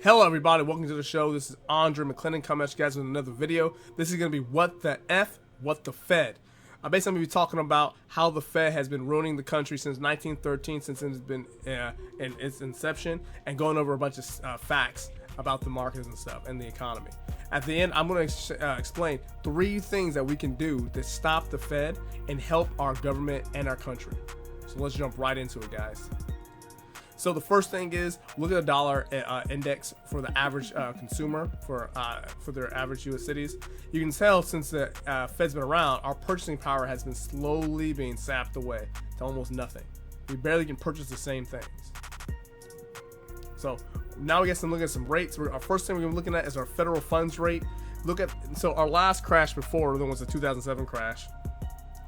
Hello everybody, welcome to the show. This is AndreJMcClendon coming at you guys with another video. This is going to be What the F, What the Fed. Basically I'm going to be talking about how the Fed has been ruining the country since 1913, since it's been in its inception, and going over a bunch of facts about the markets and stuff and the economy. At the end, I'm going to explain 3 things that we can do to stop the Fed and help our government and our country. So let's jump right into it, guys. So the first thing is, look at the dollar index for the average consumer for their average U.S. cities. You can tell since the Fed's been around, our purchasing power has been slowly being sapped away to almost nothing. We barely can purchase the same things. So now we get to look at some rates. Our first thing we're looking at is our federal funds rate. So our last crash before was the 2007 crash.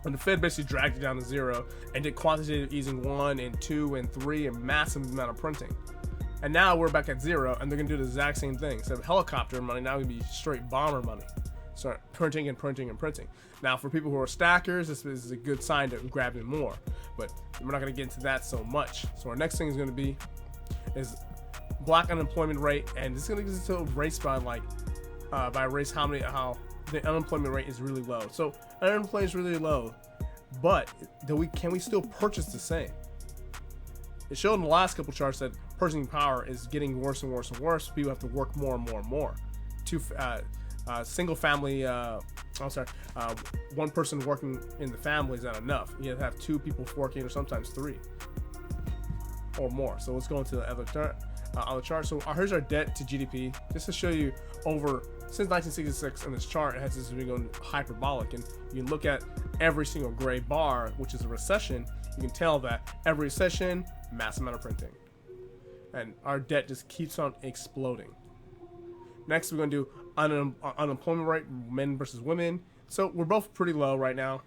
And the Fed basically dragged it down to 0 and did quantitative easing 1 and 2 and 3 and massive amount of printing. And now we're back at 0 and they're gonna do the exact same thing. Instead of helicopter money, now it's gonna be straight bomber money. Start printing and printing and printing. Now for people who are stackers, this is a good sign to grab in more, but we're not gonna get into that so much. So our next thing is gonna be black unemployment rate, and this is gonna get into race by race how the unemployment rate is really low. So unemployment is really low, but can we still purchase the same? It showed in the last couple charts that purchasing power is getting worse and worse and worse. People have to work more and more and more. Single family, one person working in the family is not enough. You have to have 2 people working, or sometimes 3 or more. So let's go into the other chart. On the chart, so here's our debt to GDP, just to show you since 1966 in this chart. It has this been going hyperbolic, and you can look at every single gray bar, which is a recession. You can tell that every recession, mass amount of printing, and our debt just keeps on exploding. Next, we're going to do unemployment rate, men versus women. So we're both pretty low right now,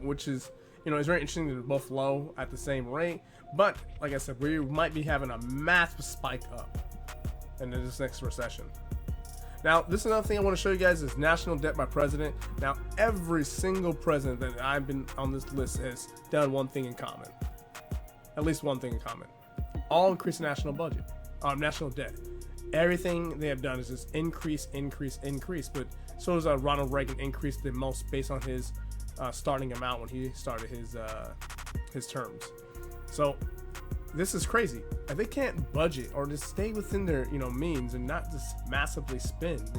which is, it's very interesting that they're both low at the same rate. But like I said, we might be having a massive spike up in this next recession. Now, this is another thing I want to show you guys is national debt by president. Now, every single president that I've been on this list has done one thing in common. At least one thing in common. All increase national budget, national debt. Everything they have done is just increase. But so does Ronald Reagan increased the most based on his starting amount when he started his terms. So this is crazy. If they can't budget or just stay within their means and not just massively spend,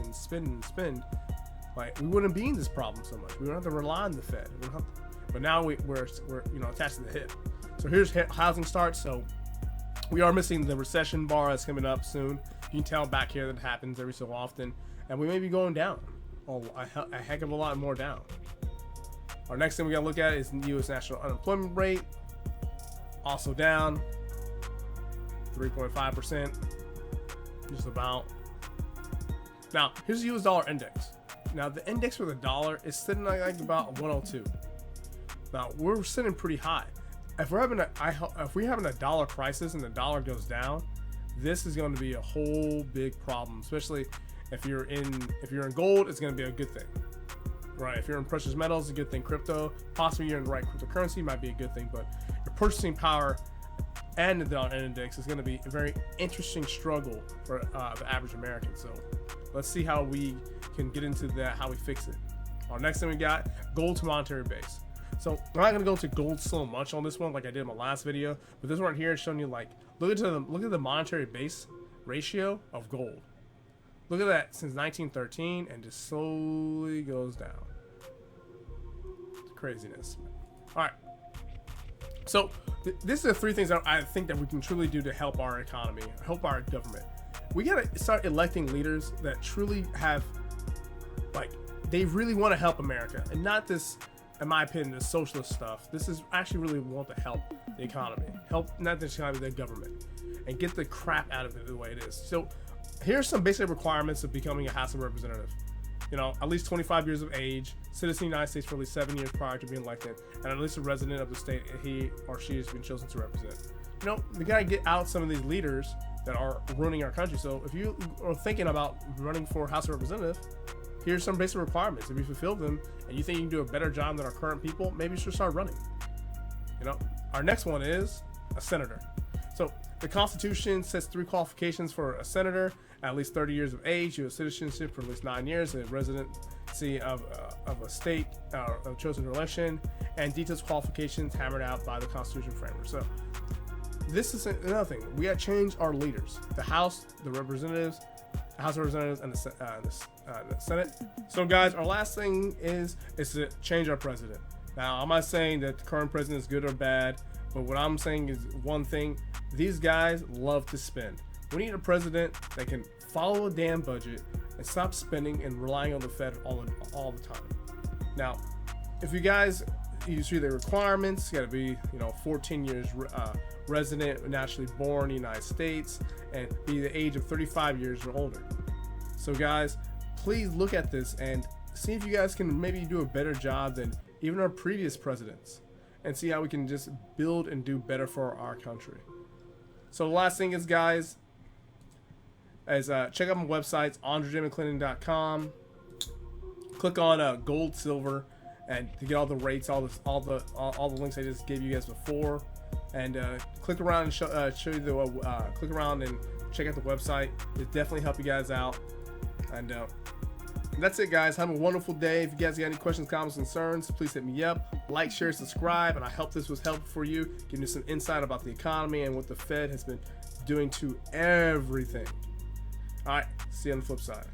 like we wouldn't be in this problem so much. We don't have to rely on the Fed. But now we're attached to the hip. So here's housing starts. So we are missing the recession bar that's coming up soon. You can tell back here that it happens every so often, and we may be going down a heck of a lot more down. Our next thing we gotta look at is the U.S. national unemployment rate, also down 3.5%, just about. Now here's the U.S. dollar index. Now the index for the dollar is sitting like about 102. Now we're sitting pretty high. If we're having a dollar crisis and the dollar goes down, this is going to be a whole big problem. Especially if you're in gold, it's going to be a good thing. Right, if you're in precious metals, a good thing. Crypto, possibly you're in the right cryptocurrency, might be a good thing. But your purchasing power and the dollar index is going to be a very interesting struggle for the average American. So let's see how we can get into that, how we fix it. Our next thing we got, gold to monetary base. So I'm not going to go into gold so much on this one like I did in my last video, but this one right here is showing you look at the monetary base ratio of gold. Look at that since 1913, and just slowly goes down. It's craziness. All right. So this is the 3 things that I think that we can truly do to help our economy, help our government. We gotta start electing leaders that truly have, they really want to help America, and not this, in my opinion, the socialist stuff. This is actually really want to help the economy, help not the economy, the government, and get the crap out of it the way it is. So here's some basic requirements of becoming a House of Representative. At least 25 years of age, citizen of the United States for at least 7 years prior to being elected, and at least a resident of the state he or she has been chosen to represent. We gotta get out some of these leaders that are ruining our country. So if you are thinking about running for House of Representative, here's some basic requirements. If you fulfill them and you think you can do a better job than our current people, maybe you should start running. Our next one is a senator. So The Constitution sets 3 qualifications for a senator: at least 30 years of age, U.S. citizenship for at least 9 years, and residency of a state of chosen election, and details qualifications hammered out by the Constitution framer. So this is another thing. We got to change our leaders: the House, the Representatives, the House of Representatives, and the Senate. So, guys, our last thing is to change our president. Now, I'm not saying that the current president is good or bad, but what I'm saying is one thing: these guys love to spend. We need a president that can follow a damn budget and stop spending and relying on the Fed all the time. Now, if you guys, you see the requirements, you got to be 14 years resident, naturally born in the United States, and be the age of 35 years or older. So, guys, please look at this and see if you guys can maybe do a better job than even our previous presidents, and see how we can just build and do better for our country. So the last thing is, guys, is check out my websites, AndreJMcClendon.com. Click on gold, silver, and to get all the rates, all the links I just gave you guys before, and click around and show you the click around and check out the website. It definitely help you guys out. And that's it, guys. Have a wonderful day. If you guys got any questions, comments, concerns, please hit me up. Like, share, subscribe, and I hope this was helpful for you, giving you some insight about the economy and what the Fed has been doing to everything. All right, see you on the flip side.